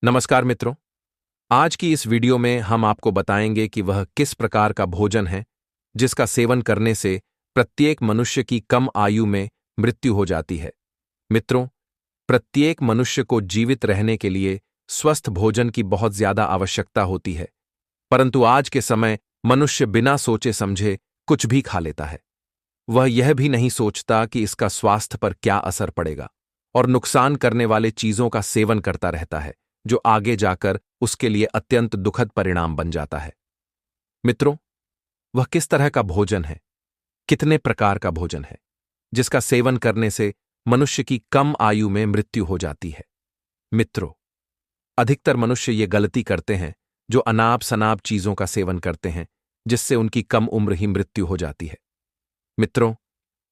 नमस्कार मित्रों। आज की इस वीडियो में हम आपको बताएंगे कि वह किस प्रकार का भोजन है जिसका सेवन करने से प्रत्येक मनुष्य की कम आयु में मृत्यु हो जाती है। मित्रों, प्रत्येक मनुष्य को जीवित रहने के लिए स्वस्थ भोजन की बहुत ज्यादा आवश्यकता होती है, परंतु आज के समय मनुष्य बिना सोचे समझे कुछ भी खा लेता है। वह यह भी नहीं सोचता कि इसका स्वास्थ्य पर क्या असर पड़ेगा और नुकसान करने वाले चीजों का सेवन करता रहता है, जो आगे जाकर उसके लिए अत्यंत दुखद परिणाम बन जाता है। मित्रों, वह किस तरह का भोजन है, कितने प्रकार का भोजन है जिसका सेवन करने से मनुष्य की कम आयु में मृत्यु हो जाती है? मित्रों, अधिकतर मनुष्य ये गलती करते हैं जो अनाप शनाप चीजों का सेवन करते हैं, जिससे उनकी कम उम्र ही मृत्यु हो जाती है। मित्रों,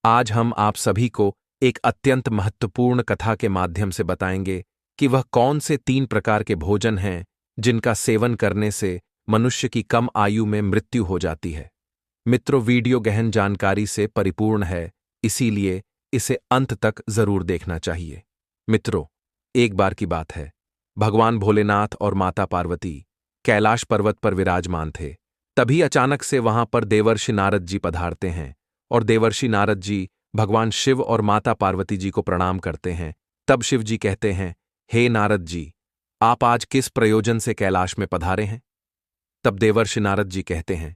आज हम आप सभी को एक अत्यंत महत्वपूर्ण कथा के माध्यम से बताएंगे कि वह कौन से 3 प्रकार के भोजन हैं जिनका सेवन करने से मनुष्य की कम आयु में मृत्यु हो जाती है। मित्रों, वीडियो गहन जानकारी से परिपूर्ण है, इसीलिए इसे अंत तक जरूर देखना चाहिए। मित्रों, एक बार की बात है, भगवान भोलेनाथ और माता पार्वती कैलाश पर्वत पर विराजमान थे। तभी अचानक से वहां पर देवर्षि नारद जी पधारते हैं और देवर्षि नारद जी भगवान शिव और माता पार्वती जी को प्रणाम करते हैं। तब शिव जी कहते हैं, हे नारद जी, आप आज किस प्रयोजन से कैलाश में पधारे हैं? तब देवर्षि नारद जी कहते हैं,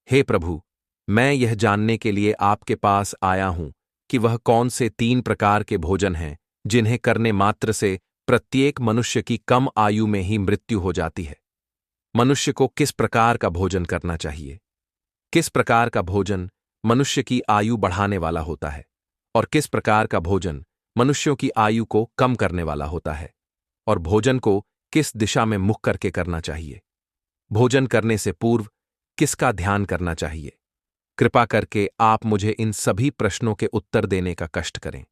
हे प्रभु, मैं यह जानने के लिए आपके पास आया हूं कि वह कौन से 3 प्रकार के भोजन हैं जिन्हें करने मात्र से प्रत्येक मनुष्य की कम आयु में ही मृत्यु हो जाती है। मनुष्य को किस प्रकार का भोजन करना चाहिए? किस प्रकार का भोजन मनुष्य की आयु बढ़ाने वाला होता है और किस प्रकार का भोजन मनुष्यों की आयु को कम करने वाला होता है, और भोजन को किस दिशा में मुख करके करना चाहिए? भोजन करने से पूर्व किसका ध्यान करना चाहिए? कृपा करके आप मुझे इन सभी प्रश्नों के उत्तर देने का कष्ट करें।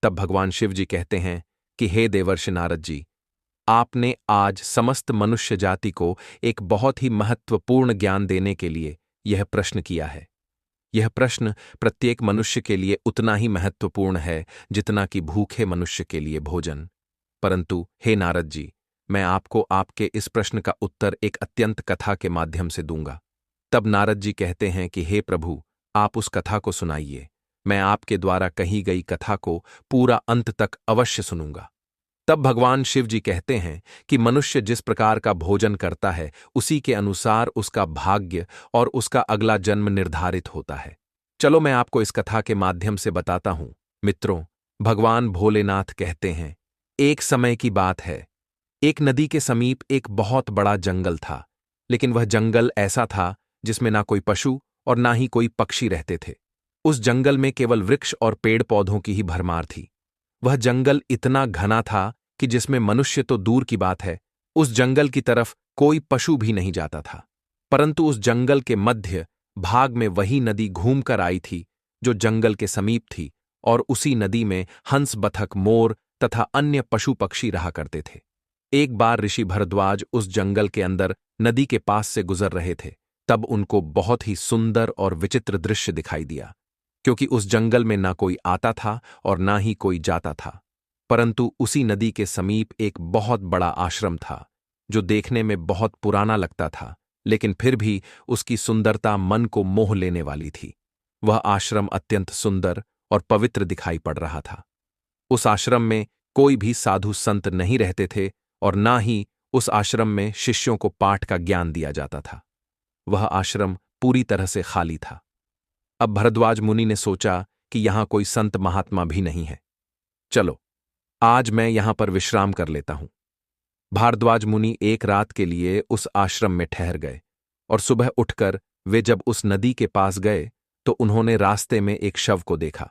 तब भगवान शिव जी कहते हैं कि हे देवर्षि नारद जी, आपने आज समस्त मनुष्य जाति को एक बहुत ही महत्वपूर्ण ज्ञान देने के लिए यह प्रश्न किया है। यह प्रश्न प्रत्येक मनुष्य के लिए उतना ही महत्वपूर्ण है जितना कि भूखे मनुष्य के लिए भोजन। परंतु हे नारद जी, मैं आपको आपके इस प्रश्न का उत्तर एक अत्यंत कथा के माध्यम से दूंगा। तब नारद जी कहते हैं कि हे प्रभु, आप उस कथा को सुनाइए। मैं आपके द्वारा कही गई कथा को पूरा अंत तक अवश्य सुनूंगा। तब भगवान शिव जी कहते हैं कि मनुष्य जिस प्रकार का भोजन करता है, उसी के अनुसार उसका भाग्य और उसका अगला जन्म निर्धारित होता है। चलो मैं आपको इस कथा के माध्यम से बताता हूं। मित्रों, भगवान भोलेनाथ कहते हैं, एक समय की बात है, एक नदी के समीप एक बहुत बड़ा जंगल था, लेकिन वह जंगल ऐसा था जिसमें ना कोई पशु और ना ही कोई पक्षी रहते थे। उस जंगल में केवल वृक्ष और पेड़ पौधों की ही भरमार थी। वह जंगल इतना घना था कि जिसमें मनुष्य तो दूर की बात है, उस जंगल की तरफ कोई पशु भी नहीं जाता था। परंतु उस जंगल के मध्य भाग में वही नदी घूम कर आई थी जो जंगल के समीप थी, और उसी नदी में हंस, बतख, मोर तथा अन्य पशु पक्षी रहा करते थे। एक बार ऋषि भरद्वाज उस जंगल के अंदर नदी के पास से गुजर रहे थे। तब उनको बहुत ही सुंदर और विचित्र दृश्य दिखाई दिया, क्योंकि उस जंगल में ना कोई आता था और ना ही कोई जाता था, परंतु उसी नदी के समीप एक बहुत बड़ा आश्रम था जो देखने में बहुत पुराना लगता था, लेकिन फिर भी उसकी सुंदरता मन को मोह लेने वाली थी। वह आश्रम अत्यंत सुंदर और पवित्र दिखाई पड़ रहा था। उस आश्रम में कोई भी साधु संत नहीं रहते थे और ना ही उस आश्रम में शिष्यों को पाठ का ज्ञान दिया जाता था। वह आश्रम पूरी तरह से खाली था। अब भरद्वाज मुनि ने सोचा कि यहां कोई संत महात्मा भी नहीं है। चलो, आज मैं यहां पर विश्राम कर लेता हूं। भारद्वाज मुनि एक रात के लिए उस आश्रम में ठहर गए, और सुबह उठकर वे जब उस नदी के पास गए तो उन्होंने रास्ते में एक शव को देखा।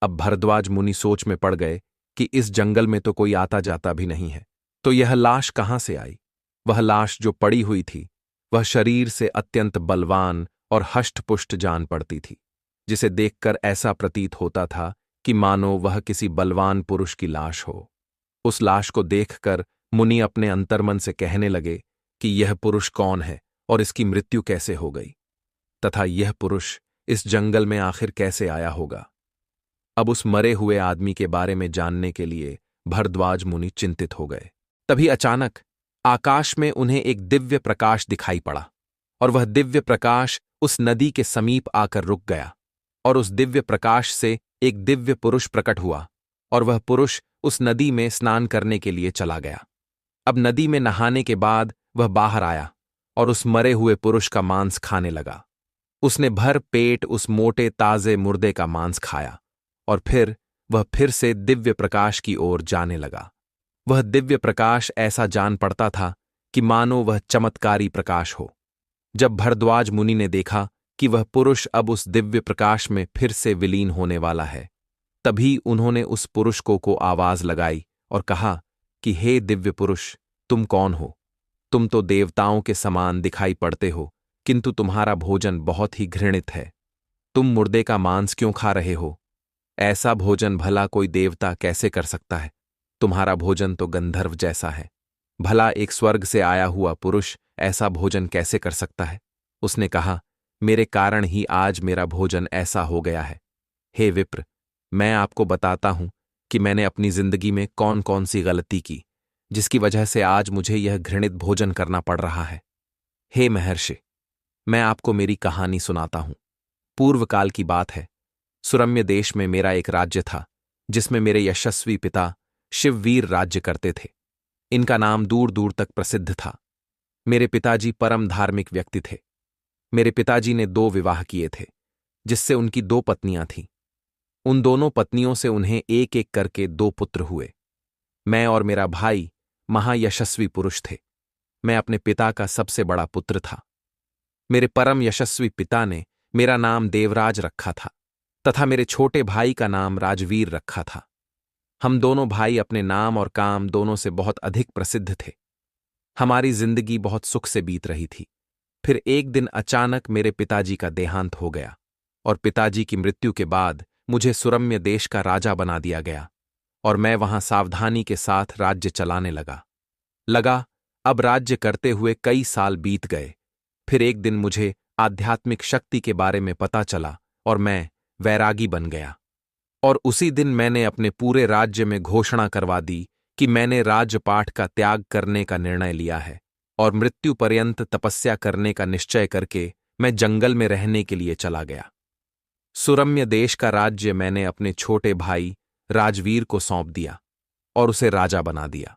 अब भरद्वाज मुनि सोच में पड़ गए कि इस जंगल में तो कोई आता जाता भी नहीं है, तो यह लाश कहां से आई? वह लाश जो पड़ी हुई थी, वह शरीर से अत्यंत बलवान और हष्टपुष्ट जान पड़ती थी, जिसे देखकर ऐसा प्रतीत होता था कि मानो वह किसी बलवान पुरुष की लाश हो। उस लाश को देखकर मुनि अपने अंतर्मन से कहने लगे कि यह पुरुष कौन है और इसकी मृत्यु कैसे हो गई, तथा यह पुरुष इस जंगल में आखिर कैसे आया होगा। अब उस मरे हुए आदमी के बारे में जानने के लिए भरद्वाज मुनि चिंतित हो गए। तभी अचानक आकाश में उन्हें एक दिव्य प्रकाश दिखाई पड़ा, और वह दिव्य प्रकाश उस नदी के समीप आकर रुक गया, और उस दिव्य प्रकाश से एक दिव्य पुरुष प्रकट हुआ, और वह पुरुष उस नदी में स्नान करने के लिए चला गया। अब नदी में नहाने के बाद वह बाहर आया और उस मरे हुए पुरुष का मांस खाने लगा। उसने भर पेट उस मोटे ताजे मुर्दे का मांस खाया, और फिर वह फिर से दिव्य प्रकाश की ओर जाने लगा। वह दिव्य प्रकाश ऐसा जान पड़ता था कि मानो वह चमत्कारी प्रकाश हो। जब भरद्वाज मुनि ने देखा कि वह पुरुष अब उस दिव्य प्रकाश में फिर से विलीन होने वाला है, तभी उन्होंने उस पुरुष को आवाज लगाई और कहा कि हे दिव्य पुरुष, तुम कौन हो? तुम तो देवताओं के समान दिखाई पड़ते हो, किंतु तुम्हारा भोजन बहुत ही घृणित है। तुम मुर्दे का मांस क्यों खा रहे हो? ऐसा भोजन भला कोई देवता कैसे कर सकता है? तुम्हारा भोजन तो गंधर्व जैसा है। भला एक स्वर्ग से आया हुआ पुरुष ऐसा भोजन कैसे कर सकता है? उसने कहा, मेरे कारण ही आज मेरा भोजन ऐसा हो गया है। हे विप्र, मैं आपको बताता हूं कि मैंने अपनी जिंदगी में कौन कौन सी गलती की, जिसकी वजह से आज मुझे यह घृणित भोजन करना पड़ रहा है। हे महर्षि, मैं आपको मेरी कहानी सुनाता हूं। पूर्व काल की बात है। सुरम्य देश में मेरा एक राज्य था, जिसमें मेरे यशस्वी पिता शिववीर राज्य करते थे। इनका नाम दूर दूर तक प्रसिद्ध था। मेरे पिताजी परम धार्मिक व्यक्ति थे। मेरे पिताजी ने 2 विवाह किए थे, जिससे उनकी 2 पत्नियां थीं। उन दोनों पत्नियों से उन्हें एक एक करके 2 पुत्र हुए। मैं और मेरा भाई महायशस्वी पुरुष थे। मैं अपने पिता का सबसे बड़ा पुत्र था। मेरे परम यशस्वी पिता ने मेरा नाम देवराज रखा था तथा मेरे छोटे भाई का नाम राजवीर रखा था। हम दोनों भाई अपने नाम और काम दोनों से बहुत अधिक प्रसिद्ध थे। हमारी जिंदगी बहुत सुख से बीत रही थी। फिर एक दिन अचानक मेरे पिताजी का देहांत हो गया, और पिताजी की मृत्यु के बाद मुझे सुरम्य देश का राजा बना दिया गया, और मैं वहां सावधानी के साथ राज्य चलाने लगा। अब राज्य करते हुए कई साल बीत गए। फिर एक दिन मुझे आध्यात्मिक शक्ति के बारे में पता चला, और मैं वैरागी बन गया। और उसी दिन मैंने अपने पूरे राज्य में घोषणा करवा दी कि मैंने राजपाट का त्याग करने का निर्णय लिया है, और मृत्यु पर्यंत तपस्या करने का निश्चय करके मैं जंगल में रहने के लिए चला गया। सुरम्य देश का राज्य मैंने अपने छोटे भाई राजवीर को सौंप दिया और उसे राजा बना दिया।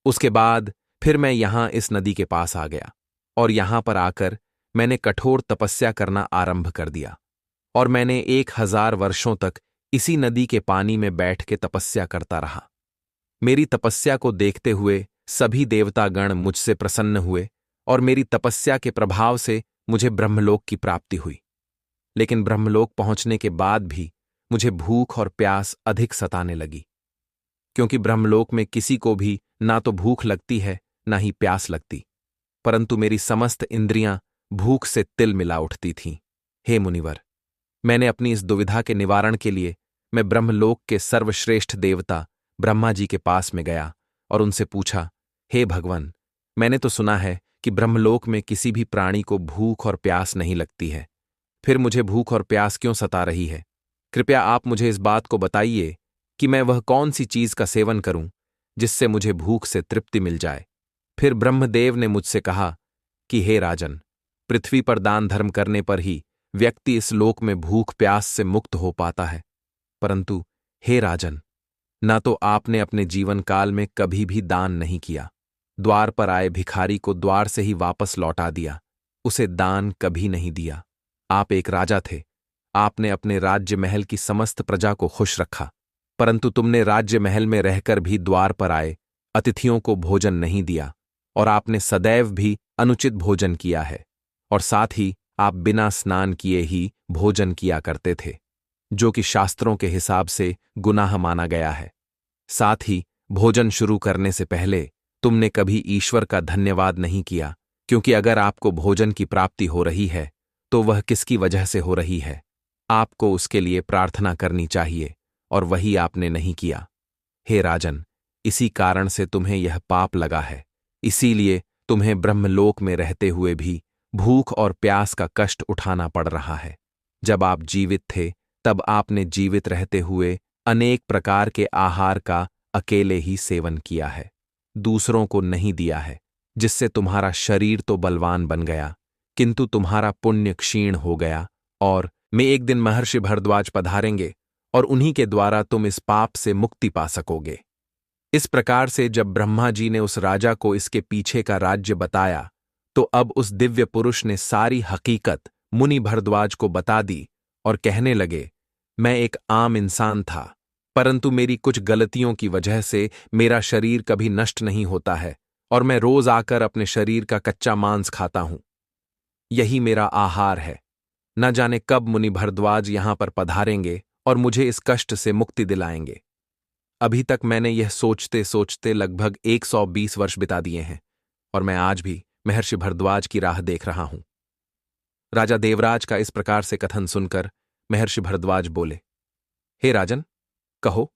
उसके बाद फिर मैं यहां इस नदी के पास आ गया, और यहां पर आकर मैंने कठोर तपस्या करना आरंभ कर दिया, और मैंने 1000 वर्षों तक इसी नदी के पानी में बैठ के तपस्या करता रहा। मेरी तपस्या को देखते हुए सभी देवतागण मुझसे प्रसन्न हुए, और मेरी तपस्या के प्रभाव से मुझे ब्रह्मलोक की प्राप्ति हुई। लेकिन ब्रह्मलोक पहुंचने के बाद भी मुझे भूख और प्यास अधिक सताने लगी, क्योंकि ब्रह्मलोक में किसी को भी ना तो भूख लगती है ना ही प्यास लगती, परंतु मेरी समस्त इंद्रियां भूख से तिल मिला उठती थीं। हे मुनिवर, मैंने अपनी इस दुविधा के निवारण के लिए मैं ब्रह्मलोक के सर्वश्रेष्ठ देवता ब्रह्मा जी के पास में गया और उनसे पूछा, हे भगवान, मैंने तो सुना है कि ब्रह्मलोक में किसी भी प्राणी को भूख और प्यास नहीं लगती है, फिर मुझे भूख और प्यास क्यों सता रही है? कृपया आप मुझे इस बात को बताइए कि मैं वह कौन सी चीज का सेवन करूं जिससे मुझे भूख से तृप्ति मिल जाए। फिर ब्रह्मदेव ने मुझसे कहा कि हे राजन, पृथ्वी पर दान धर्म करने पर ही व्यक्ति इस लोक में भूख प्यास से मुक्त हो पाता है, परंतु हे राजन, ना तो आपने अपने जीवन काल में कभी भी दान नहीं किया, द्वार पर आए भिखारी को द्वार से ही वापस लौटा दिया, उसे दान कभी नहीं दिया। आप एक राजा थे, आपने अपने राज्य महल की समस्त प्रजा को खुश रखा, परंतु तुमने राज्य महल में रहकर भी द्वार पर आए अतिथियों को भोजन नहीं दिया, और आपने सदैव भी अनुचित भोजन किया है, और साथ ही आप बिना स्नान किए ही भोजन किया करते थे, जो कि शास्त्रों के हिसाब से गुनाह माना गया है। साथ ही भोजन शुरू करने से पहले तुमने कभी ईश्वर का धन्यवाद नहीं किया, क्योंकि अगर आपको भोजन की प्राप्ति हो रही है तो वह किसकी वजह से हो रही है, आपको उसके लिए प्रार्थना करनी चाहिए, और वही आपने नहीं किया। हे राजन, इसी कारण से तुम्हें यह पाप लगा है, इसीलिए तुम्हें ब्रह्मलोक में रहते हुए भी भूख और प्यास का कष्ट उठाना पड़ रहा है। जब आप जीवित थे तब आपने जीवित रहते हुए अनेक प्रकार के आहार का अकेले ही सेवन किया है। दूसरों को नहीं दिया है, जिससे तुम्हारा शरीर तो बलवान बन गया, किंतु तुम्हारा पुण्य क्षीण हो गया। और मैं एक दिन महर्षि भरद्वाज पधारेंगे और उन्हीं के द्वारा तुम इस पाप से मुक्ति पा सकोगे। इस प्रकार से जब ब्रह्मा जी ने उस राजा को इसके पीछे का राज्य बताया, तो अब उस दिव्य पुरुष ने सारी हकीकत मुनि भरद्वाज को बता दी और कहने लगे, मैं एक आम इंसान था, परंतु मेरी कुछ गलतियों की वजह से मेरा शरीर कभी नष्ट नहीं होता है और मैं रोज आकर अपने शरीर का कच्चा मांस खाता हूं। यही मेरा आहार है। न जाने कब मुनि भरद्वाज यहां पर पधारेंगे और मुझे इस कष्ट से मुक्ति दिलाएंगे। अभी तक मैंने यह सोचते सोचते लगभग 120 वर्ष बिता दिए हैं और मैं आज भी महर्षि भरद्वाज की राह देख रहा हूं। राजा देवराज का इस प्रकार से कथन सुनकर महर्षि भरद्वाज बोले, हे राजन, कहो,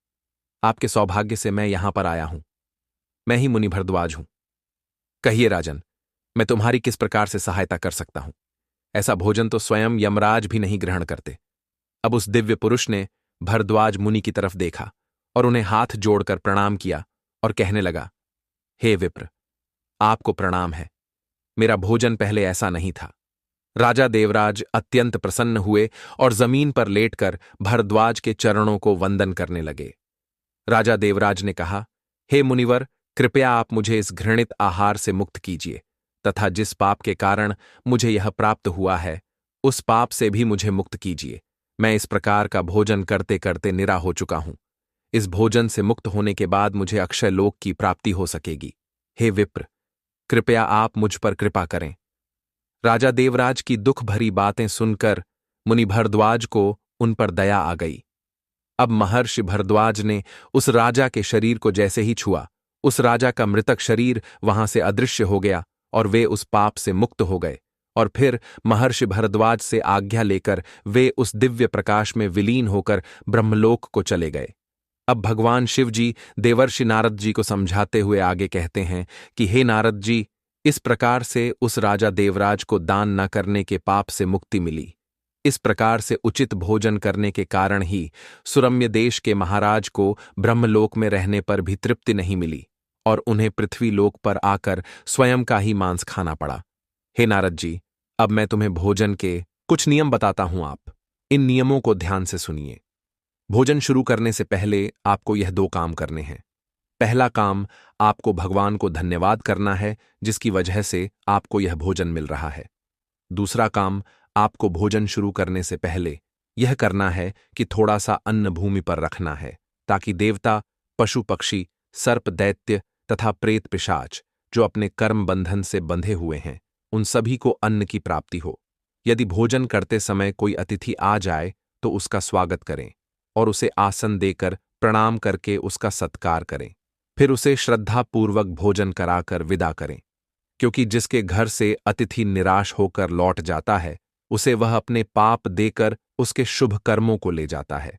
आपके सौभाग्य से मैं यहां पर आया हूं। मैं ही मुनि भरद्वाज हूं। कहिए राजन, मैं तुम्हारी किस प्रकार से सहायता कर सकता हूं? ऐसा भोजन तो स्वयं यमराज भी नहीं ग्रहण करते। अब उस दिव्य पुरुष ने भरद्वाज मुनि की तरफ देखा और उन्हें हाथ जोड़कर प्रणाम किया और कहने लगा, हे विप्र, आपको प्रणाम है। मेरा भोजन पहले ऐसा नहीं था। राजा देवराज अत्यंत प्रसन्न हुए और जमीन पर लेटकर भरद्वाज के चरणों को वंदन करने लगे। राजा देवराज ने कहा, हे मुनिवर, कृपया आप मुझे इस घृणित आहार से मुक्त कीजिए तथा जिस पाप के कारण मुझे यह प्राप्त हुआ है, उस पाप से भी मुझे मुक्त कीजिए। मैं इस प्रकार का भोजन करते करते निरा हो चुका हूं। इस भोजन से मुक्त होने के बाद मुझे अक्षय लोक की प्राप्ति हो सकेगी। हे विप्र, कृपया आप मुझ पर कृपा करें। राजा देवराज की दुख भरी बातें सुनकर मुनि भरद्वाज को उन पर दया आ गई। अब महर्षि भरद्वाज ने उस राजा के शरीर को जैसे ही छुआ, उस राजा का मृतक शरीर वहां से अदृश्य हो गया और वे उस पाप से मुक्त हो गए। और फिर महर्षि भरद्वाज से आज्ञा लेकर वे उस दिव्य प्रकाश में विलीन होकर ब्रह्मलोक को चले गए। अब भगवान शिव जी देवर्षि नारद जी को समझाते हुए आगे कहते हैं कि हे नारद जी, इस प्रकार से उस राजा देवराज को दान न करने के पाप से मुक्ति मिली। इस प्रकार से उचित भोजन करने के कारण ही सुरम्य देश के महाराज को ब्रह्मलोक में रहने पर भी तृप्ति नहीं मिली और उन्हें पृथ्वी लोक पर आकर स्वयं का ही मांस खाना पड़ा। हे नारद जी, अब मैं तुम्हें भोजन के कुछ नियम बताता हूं। आप इन नियमों को ध्यान से सुनिए। भोजन शुरू करने से पहले आपको यह 2 काम करने हैं। पहला काम, आपको भगवान को धन्यवाद करना है जिसकी वजह से आपको यह भोजन मिल रहा है। दूसरा काम, आपको भोजन शुरू करने से पहले यह करना है कि थोड़ा सा अन्न भूमि पर रखना है ताकि देवता, पशु पक्षी, सर्प दैत्य तथा प्रेत पिशाच जो अपने कर्म बंधन से बंधे हुए हैं, उन सभी को अन्न की प्राप्ति हो। यदि भोजन करते समय कोई अतिथि आ जाए तो उसका स्वागत करें और उसे आसन देकर प्रणाम करके उसका सत्कार करें। फिर उसे श्रद्धापूर्वक भोजन कराकर विदा करें, क्योंकि जिसके घर से अतिथि निराश होकर लौट जाता है, उसे वह अपने पाप देकर उसके शुभ कर्मों को ले जाता है।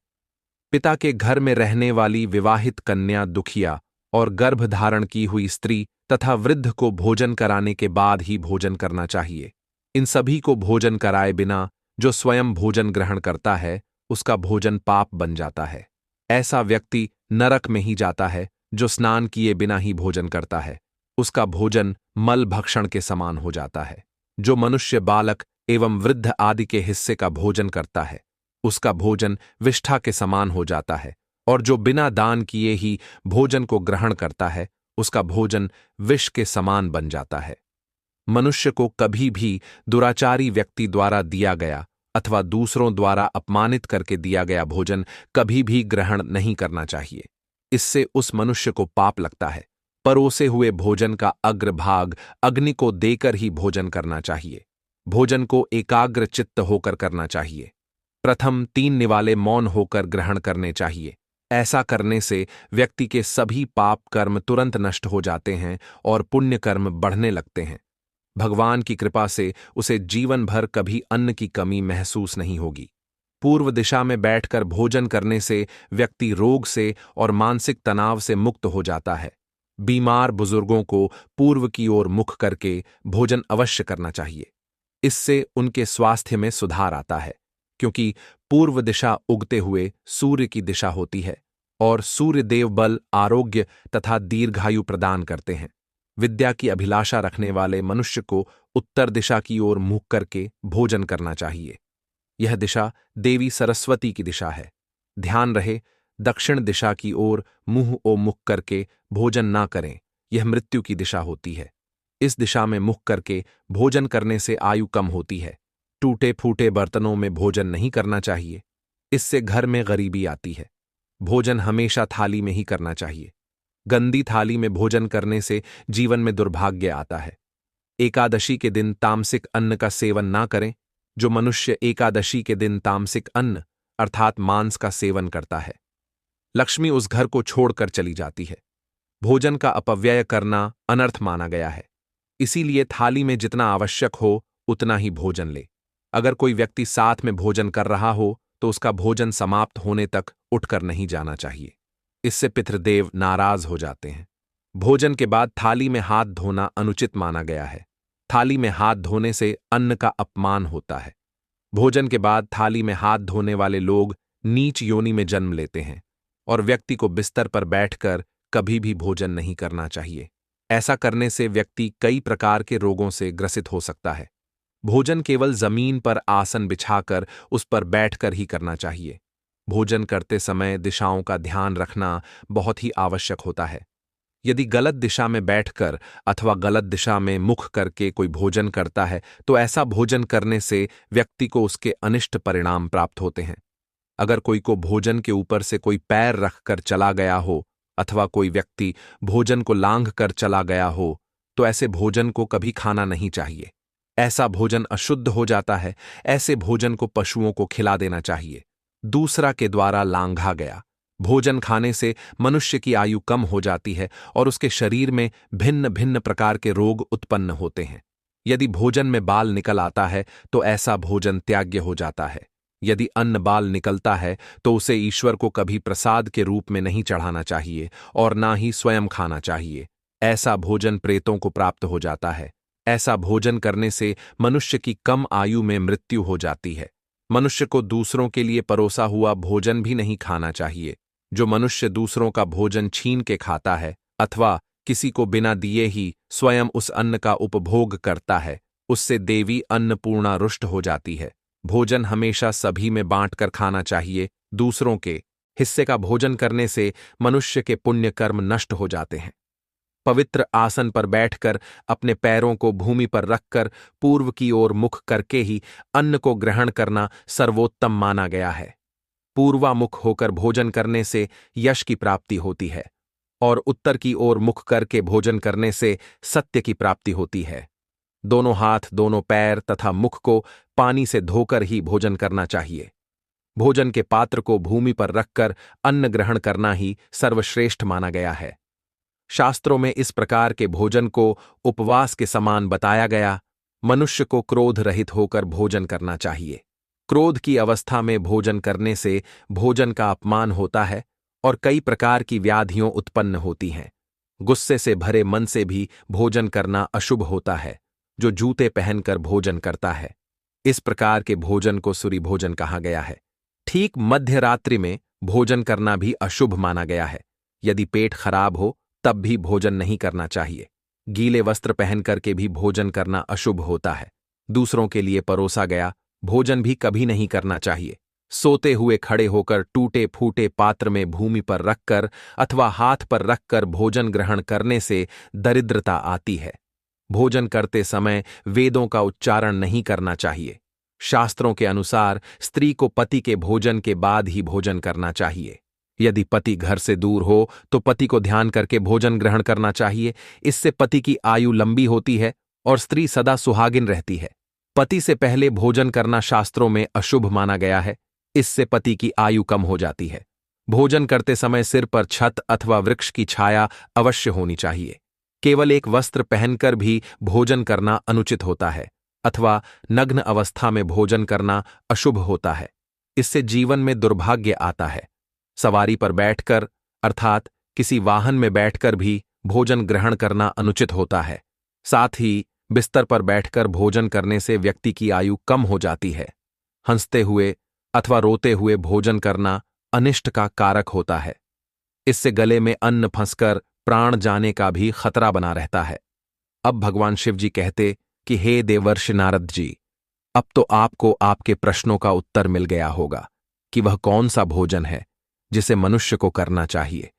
पिता के घर में रहने वाली विवाहित कन्या, दुखिया और गर्भ धारण की हुई स्त्री तथा वृद्ध को भोजन कराने के बाद ही भोजन करना चाहिए। इन सभी को भोजन कराए बिना जो स्वयं भोजन ग्रहण करता है, उसका भोजन पाप बन जाता है। ऐसा व्यक्ति नरक में ही जाता है। जो स्नान किए बिना ही भोजन करता है, उसका भोजन मल भक्षण के समान हो जाता है। जो मनुष्य बालक एवं वृद्ध आदि के हिस्से का भोजन करता है, उसका भोजन विष्ठा के समान हो जाता है। और जो बिना दान किए ही भोजन को ग्रहण करता है, उसका भोजन विष के समान बन जाता है। मनुष्य को कभी भी दुराचारी व्यक्ति द्वारा दिया गया अथवा दूसरों द्वारा अपमानित करके दिया गया भोजन कभी भी ग्रहण नहीं करना चाहिए। इससे उस मनुष्य को पाप लगता है। परोसे हुए भोजन का अग्रभाग अग्नि को देकर ही भोजन करना चाहिए। भोजन को एकाग्र चित्त होकर करना चाहिए। प्रथम 3 निवाले मौन होकर ग्रहण करने चाहिए। ऐसा करने से व्यक्ति के सभी पाप कर्म तुरंत नष्ट हो जाते हैं और पुण्य कर्म बढ़ने लगते हैं। भगवान की कृपा से उसे जीवन भर कभी अन्न की कमी महसूस नहीं होगी। पूर्व दिशा में बैठकर भोजन करने से व्यक्ति रोग से और मानसिक तनाव से मुक्त हो जाता है। बीमार बुजुर्गों को पूर्व की ओर मुख करके भोजन अवश्य करना चाहिए। इससे उनके स्वास्थ्य में सुधार आता है, क्योंकि पूर्व दिशा उगते हुए सूर्य की दिशा होती है और सूर्यदेव बल, आरोग्य तथा दीर्घायु प्रदान करते हैं। विद्या की अभिलाषा रखने वाले मनुष्य को उत्तर दिशा की ओर मुंह करके भोजन करना चाहिए। यह दिशा देवी सरस्वती की दिशा है। ध्यान रहे, दक्षिण दिशा की ओर मुंह ओ मुख करके भोजन ना करें, यह मृत्यु की दिशा होती है। इस दिशा में मुख करके भोजन करने से आयु कम होती है। टूटे फूटे बर्तनों में भोजन नहीं करना चाहिए, इससे घर में गरीबी आती है। भोजन हमेशा थाली में ही करना चाहिए। गंदी थाली में भोजन करने से जीवन में दुर्भाग्य आता है। एकादशी के दिन तामसिक अन्न का सेवन ना करें। जो मनुष्य एकादशी के दिन तामसिक अन्न अर्थात मांस का सेवन करता है, लक्ष्मी उस घर को छोड़कर चली जाती है। भोजन का अपव्यय करना अनर्थ माना गया है, इसीलिए थाली में जितना आवश्यक हो उतना ही भोजन ले। अगर कोई व्यक्ति साथ में भोजन कर रहा हो तो उसका भोजन समाप्त होने तक उठकर नहीं जाना चाहिए, इससे पितृदेव नाराज हो जाते हैं। भोजन के बाद थाली में हाथ धोना अनुचित माना गया है। थाली में हाथ धोने से अन्न का अपमान होता है। भोजन के बाद थाली में हाथ धोने वाले लोग नीच योनि में जन्म लेते हैं और व्यक्ति को बिस्तर पर बैठकर कभी भी भोजन नहीं करना चाहिए। ऐसा करने से व्यक्ति कई प्रकार के रोगों से ग्रसित हो सकता है। भोजन केवल जमीन पर आसन बिछाकर उस पर बैठकर ही करना चाहिए। भोजन करते समय दिशाओं का ध्यान रखना बहुत ही आवश्यक होता है। यदि गलत दिशा में बैठकर अथवा गलत दिशा में मुख करके कोई भोजन करता है तो ऐसा भोजन करने से व्यक्ति को उसके अनिष्ट परिणाम प्राप्त होते हैं। अगर कोई को भोजन के ऊपर से कोई पैर रखकर चला गया हो अथवा कोई व्यक्ति भोजन को लांघ कर चला गया हो तो ऐसे भोजन को कभी खाना नहीं चाहिए। ऐसा भोजन अशुद्ध हो जाता है। ऐसे भोजन को पशुओं को खिला देना चाहिए। दूसरा के द्वारा लांघा गया भोजन खाने से मनुष्य की आयु कम हो जाती है और उसके शरीर में भिन्न भिन्न प्रकार के रोग उत्पन्न होते हैं। यदि भोजन में बाल निकल आता है तो ऐसा भोजन त्याज्य हो जाता है। यदि अन्न बाल निकलता है तो उसे ईश्वर को कभी प्रसाद के रूप में नहीं चढ़ाना चाहिए और ना ही स्वयं खाना चाहिए। ऐसा भोजन प्रेतों को प्राप्त हो जाता है। ऐसा भोजन करने से मनुष्य की कम आयु में मृत्यु हो जाती है। मनुष्य को दूसरों के लिए परोसा हुआ भोजन भी नहीं खाना चाहिए। जो मनुष्य दूसरों का भोजन छीन के खाता है अथवा किसी को बिना दिए ही स्वयं उस अन्न का उपभोग करता है, उससे देवी अन्नपूर्णा रुष्ट हो जाती है। भोजन हमेशा सभी में बांटकर खाना चाहिए। दूसरों के हिस्से का भोजन करने से मनुष्य के पुण्य कर्म नष्ट हो जाते हैं। पवित्र आसन पर बैठकर अपने पैरों को भूमि पर रखकर पूर्व की ओर मुख करके ही अन्न को ग्रहण करना सर्वोत्तम माना गया है। पूर्वामुख होकर भोजन करने से यश की प्राप्ति होती है और उत्तर की ओर मुख करके भोजन करने से सत्य की प्राप्ति होती है। दोनों हाथ, दोनों पैर तथा मुख को पानी से धोकर ही भोजन करना चाहिए। भोजन के पात्र को भूमि पर रखकर अन्न ग्रहण करना ही सर्वश्रेष्ठ माना गया है। शास्त्रों में इस प्रकार के भोजन को उपवास के समान बताया गया। मनुष्य को क्रोध रहित होकर भोजन करना चाहिए। क्रोध की अवस्था में भोजन करने से भोजन का अपमान होता है और कई प्रकार की व्याधियां उत्पन्न होती हैं। गुस्से से भरे मन से भी भोजन करना अशुभ होता है। जो जूते पहनकर भोजन करता है, इस प्रकार के भोजन को सूरी भोजन कहा गया है। ठीक मध्य रात्रि में भोजन करना भी अशुभ माना गया है। यदि पेट खराब हो तब भी भोजन नहीं करना चाहिए। गीले वस्त्र पहनकर के भी भोजन करना अशुभ होता है। दूसरों के लिए परोसा गया भोजन भी कभी नहीं करना चाहिए। सोते हुए खड़े होकर टूटे फूटे पात्र में भूमि पर रखकर अथवा हाथ पर रखकर भोजन ग्रहण करने से दरिद्रता आती है। भोजन करते समय वेदों का उच्चारण नहीं करना चाहिए। शास्त्रों के अनुसार स्त्री को पति के भोजन के बाद ही भोजन करना चाहिए। यदि पति घर से दूर हो तो पति को ध्यान करके भोजन ग्रहण करना चाहिए। इससे पति की आयु लंबी होती है और स्त्री सदा सुहागिन रहती है। पति से पहले भोजन करना शास्त्रों में अशुभ माना गया है। इससे पति की आयु कम हो जाती है। भोजन करते समय सिर पर छत अथवा वृक्ष की छाया अवश्य होनी चाहिए। केवल एक वस्त्र पहनकर भी भोजन करना अनुचित होता है अथवा नग्न अवस्था में भोजन करना अशुभ होता है। इससे जीवन में दुर्भाग्य आता है। सवारी पर बैठकर अर्थात किसी वाहन में बैठकर भी भोजन ग्रहण करना अनुचित होता है। साथ ही बिस्तर पर बैठकर भोजन करने से व्यक्ति की आयु कम हो जाती है। हंसते हुए अथवा रोते हुए भोजन करना अनिष्ट का कारक होता है। इससे गले में अन्न फंसकर प्राण जाने का भी खतरा बना रहता है। अब भगवान शिव जी कहते कि हे देवर्षि नारद जी, अब तो आपको आपके प्रश्नों का उत्तर मिल गया होगा कि वह कौन सा भोजन है जिसे मनुष्य को करना चाहिए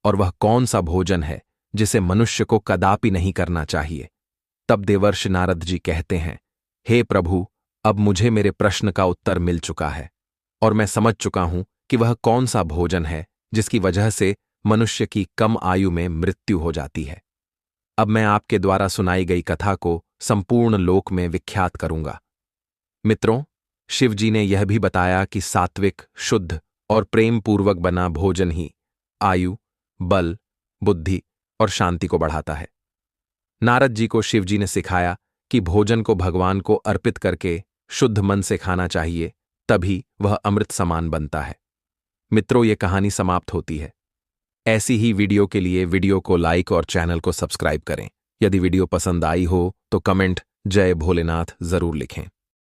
और वह कौन सा भोजन है जिसे मनुष्य को कदापि नहीं करना चाहिए। तब देवर्षि नारद जी कहते हैं, हे प्रभु, अब मुझे मेरे प्रश्न का उत्तर मिल चुका है और मैं समझ चुका हूं कि वह कौन सा भोजन है जिसकी वजह से मनुष्य की कम आयु में मृत्यु हो जाती है। अब मैं आपके द्वारा सुनाई गई कथा को संपूर्ण लोक में विख्यात करूंगा। मित्रों, शिव जी ने यह भी बताया कि सात्विक, शुद्ध और प्रेम पूर्वक बना भोजन ही आयु, बल, बुद्धि और शांति को बढ़ाता है। नारद जी को शिव जी ने सिखाया कि भोजन को भगवान को अर्पित करके शुद्ध मन से खाना चाहिए, तभी वह अमृत समान बनता है। मित्रों, ये कहानी समाप्त होती है। ऐसी ही वीडियो के लिए वीडियो को लाइक और चैनल को सब्सक्राइब करें। यदि वीडियो पसंद आई हो तो कमेंट जय भोलेनाथ जरूर लिखें।